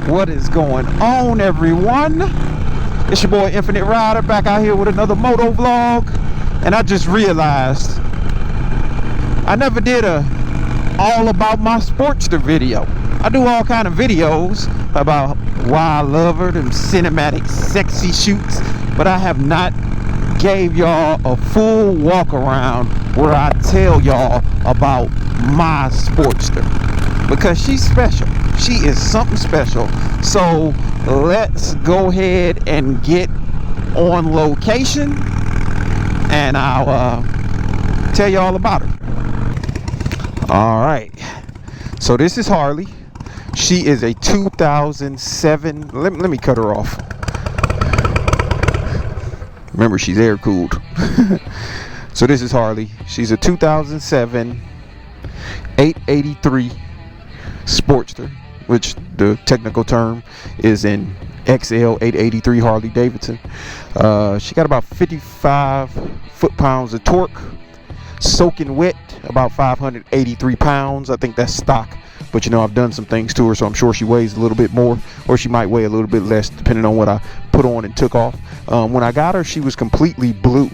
What is going on, everyone? It's your boy Infinite Ryda back out here with another moto vlog. And I just realized I never did a all about my Sportster video. I do all kind of videos about why I love her, them cinematic sexy shoots, but I have not gave y'all a full walk around where I tell y'all about my Sportster, because she's special. She is something special. So let's go ahead and get on location and I'll tell you all about her. All right, so this is Harley. She is a 2007. Let me cut her off. Remember, she's air cooled. So this is Harley. She's a 2007 883 Sportster, which the technical term is in XL883 Harley-Davidson. She got about 55 foot-pounds of torque, soaking wet, about 583 pounds. I think that's stock, but you know, I've done some things to her, so I'm sure she weighs a little bit more, or she might weigh a little bit less depending on what I put on and took off. When I got her, she was completely blue.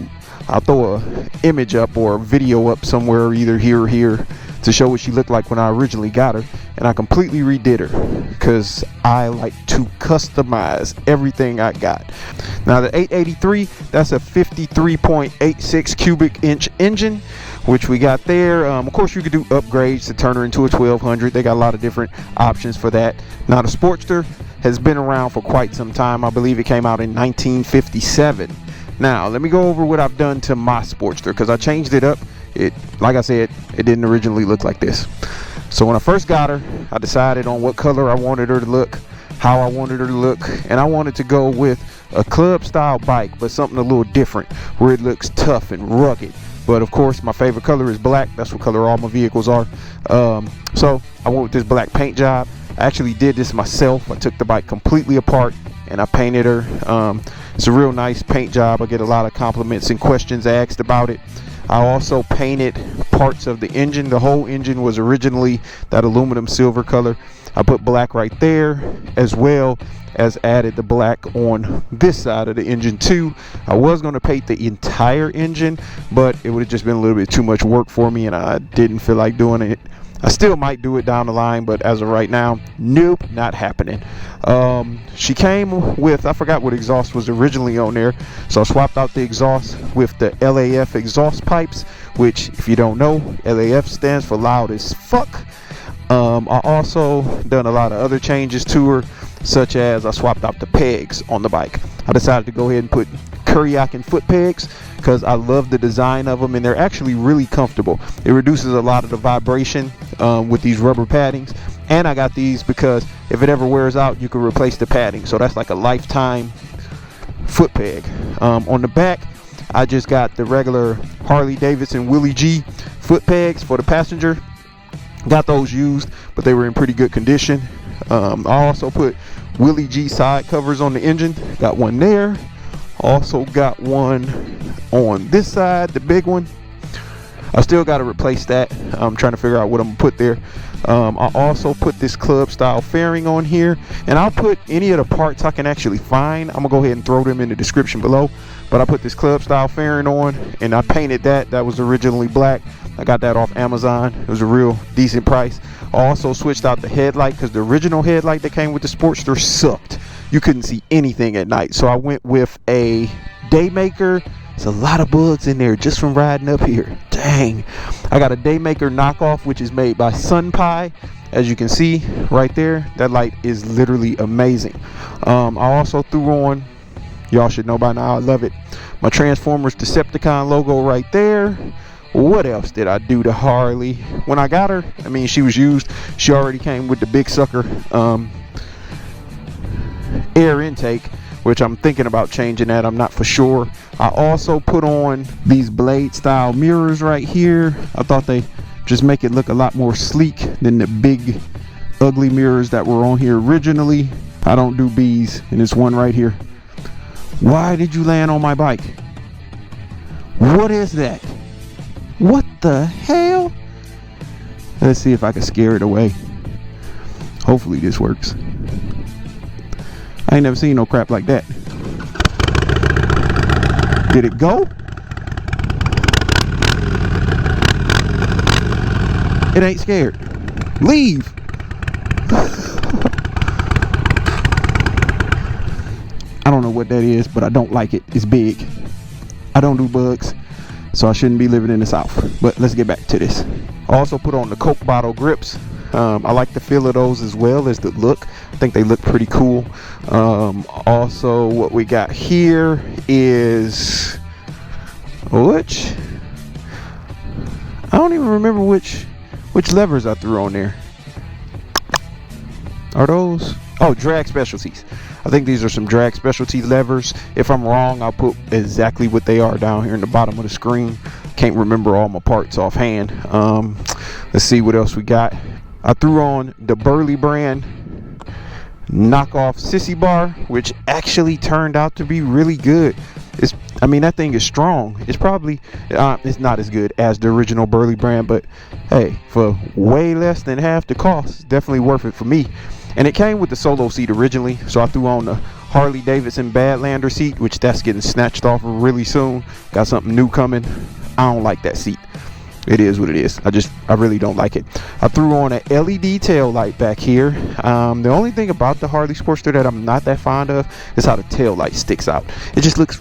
I'll throw a image up or a video up somewhere, either here or here, to show what she looked like when I originally got her. And I completely redid her because I like to customize everything I got. Now the 883, that's a 53.86 cubic inch engine, which we got there. Of course, you could do upgrades to turn her into a 1200. They got a lot of different options for that. Now the Sportster has been around for quite some time. I believe it came out in 1957. Now let me go over what I've done to my Sportster, because I changed it up. Like I said, it didn't originally look like this. So when I first got her, I decided on what color I wanted her to look, how I wanted her to look, and I wanted to go with a club style bike, but something a little different, where it looks tough and rugged. But of course, my favorite color is black. That's what color all my vehicles are. So I went with this black paint job. I actually did this myself. I took the bike completely apart and I painted her. It's a real nice paint job. I get a lot of compliments and questions asked about it. I also painted parts of the engine. The whole engine was originally that aluminum silver color. I put black right there, as well as added the black on this side of the engine too. I was going to paint the entire engine, but it would have just been a little bit too much work for me, and I didn't feel like doing it. I still might do it down the line, but as of right now, nope, not happening. She came with, I forgot what exhaust was originally on there, so I swapped out the exhaust with the LAF Exhaust pipes, which, if you don't know, LAF stands for loud as fuck. I also done a lot of other changes to her, such as I swapped out the pegs on the bike. I decided to go ahead and put Kuryakin foot pegs because I love the design of them, and they're actually really comfortable. It reduces a lot of the vibration with these rubber paddings, and I got these because if it ever wears out, you can replace the padding, so that's like a lifetime foot peg. On the back, I just got the regular Harley-Davidson Willie G foot pegs for the passenger. Got those used, but they were in pretty good condition. I also put Willie G side covers on the engine. Got one there. Also got one on this side, the big one. I still got to replace that. I'm trying to figure out what I'm gonna put there. I also put this club style fairing on here, and I'll put any of the parts I can actually find. I'm gonna go ahead and throw them in the description below. But I put this club style fairing on, and I painted that. That was originally black. I got that off Amazon. It was a real decent price. I also switched out the headlight because the original headlight that came with the Sportster sucked. You couldn't see anything at night, so I went with a Daymaker. There's a lot of bugs in there just from riding up here. Dang. I got a Daymaker knockoff, which is made by Sunpie. As you can see right there, that light is literally amazing. I also threw on, y'all should know by now, I love it, my Transformers Decepticon logo right there. What else did I do to Harley? When I got her, I mean, she was used. She already came with the big sucker air intake, which I'm thinking about changing that. I'm not for sure. I also put on these blade style mirrors right here. I thought they just make it look a lot more sleek than the big ugly mirrors that were on here originally. I don't do bees, and it's one right here. Why did you land on my bike? What is that? What the hell? Let's see if I can scare it away. Hopefully this works. I ain't never seen no crap like that. Did it go? It ain't scared. Leave. I don't know what that is, but I don't like it. It's big. I don't do bugs, so I shouldn't be living in the South. But let's get back to this. I also put on the Coke bottle grips. I like the feel of those as well as the look. I think they look pretty cool. Also, what we got here is which I don't even remember which levers I threw on there. Are those? Oh, drag specialties. I think these are some drag specialty levers. If I'm wrong, I'll put exactly what they are down here in the bottom of the screen. Can't remember all my parts offhand. Let's see what else we got. I threw on the Burly brand knockoff Sissy bar, which actually turned out to be really good. I mean, that thing is strong. It's probably it's not as good as the original Burly brand, but hey, for way less than half the cost, it's definitely worth it for me. And it came with the solo seat originally, so I threw on the Harley-Davidson Badlander seat, which that's getting snatched off really soon. Got something new coming. I don't like that seat. It is what it is. I really don't like it. I threw on an LED tail light back here. The only thing about the Harley Sportster that I'm not that fond of is how the tail light sticks out. It just looks,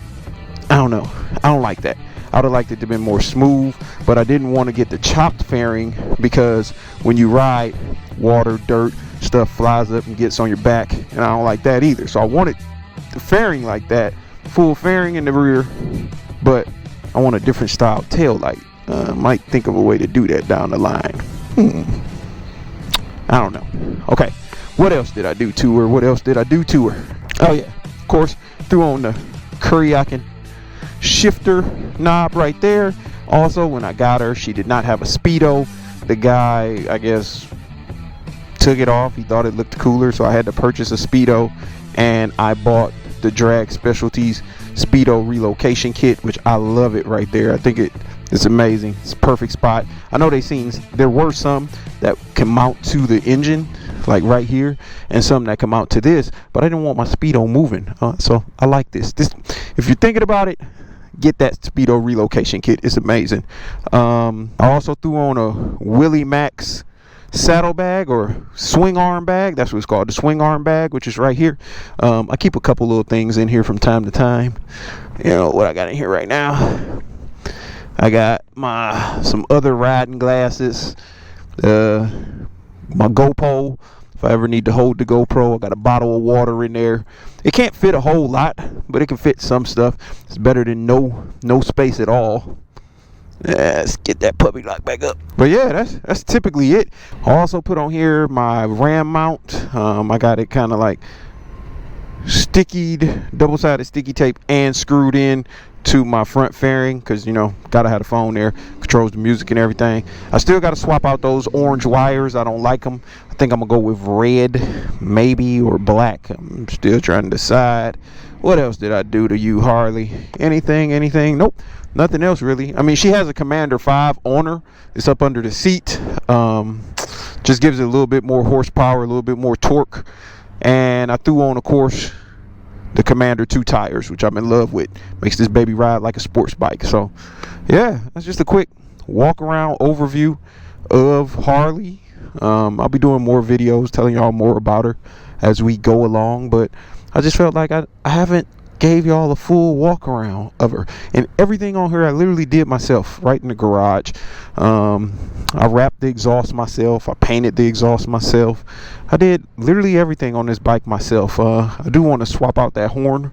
I don't know. I don't like that. I would have liked it to be more smooth, but I didn't want to get the chopped fairing because when you ride, water, dirt, stuff flies up and gets on your back, and I don't like that either. So I wanted the fairing like that, full fairing in the rear, but I want a different style tail light. Might think of a way to do that down the line. I don't know. Okay, what else did I do to her? Oh yeah, of course, threw on the Kuriakin shifter knob right there. Also, when I got her, she did not have a Speedo. The guy, I guess, took it off. He thought it looked cooler, so I had to purchase a Speedo, and I bought the Drag Specialties Speedo relocation kit, which I love it right there. I think it's amazing. It's a perfect spot. I know there were some that can mount to the engine, like right here, and some that come out to this, but I didn't want my Speedo moving, so I like this. If you're thinking about it, get that Speedo relocation kit. It's amazing. I also threw on a Willie Max saddle bag or swing arm bag. That's what it's called, the swing arm bag, which is right here. I keep a couple little things in here from time to time. You know what I got in here right now? I got some other riding glasses, my GoPro. If I ever need to hold the GoPro, I got a bottle of water in there. It can't fit a whole lot, but it can fit some stuff. It's better than no space at all. Let's get that puppy lock back up. But yeah, that's typically it. I also put on here my ram mount. I got it kind of like double-sided sticky tape and screwed in to my front fairing, because you know, gotta have the phone there, controls the music and everything. I still gotta swap out those orange wires. I don't like them. I think I'm gonna go with red maybe, or black. I'm still trying to decide. What else did I do to you, Harley? Anything? Nope, nothing else really. I mean, she has a Commander 5 on her. It's up under the seat. Just gives it a little bit more horsepower, a little bit more torque. And I threw on, of course, the Commander 2 tires, which I'm in love with. Makes this baby ride like a sports bike. So yeah, that's just a quick walk around overview of Harley. I'll be doing more videos telling y'all more about her as we go along, but I just felt like I haven't gave y'all a full walk around of her, and everything on her I literally did myself right in the garage. I wrapped the exhaust myself, I painted the exhaust myself, I did literally everything on this bike myself. I do want to swap out that horn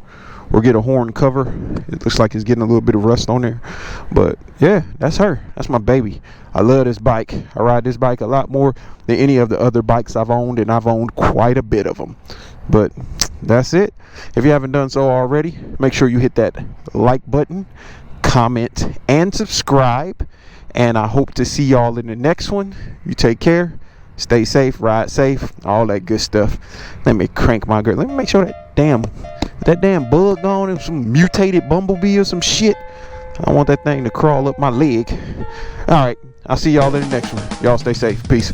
or get a horn cover. It looks like it's getting a little bit of rust on there, but yeah, that's her. That's my baby. I love this bike. I ride this bike a lot more than any of the other bikes I've owned, and I've owned quite a bit of them. But that's it. If you haven't done so already, make sure you hit that like button, comment, and subscribe. And I hope to see y'all in the next one. You take care, stay safe, ride safe, all that good stuff. Let me crank my girl. Let me make sure that damn bug gone, and some mutated bumblebee or some shit. I don't want that thing to crawl up my leg. All right, I'll see y'all in the next one. Y'all stay safe. Peace.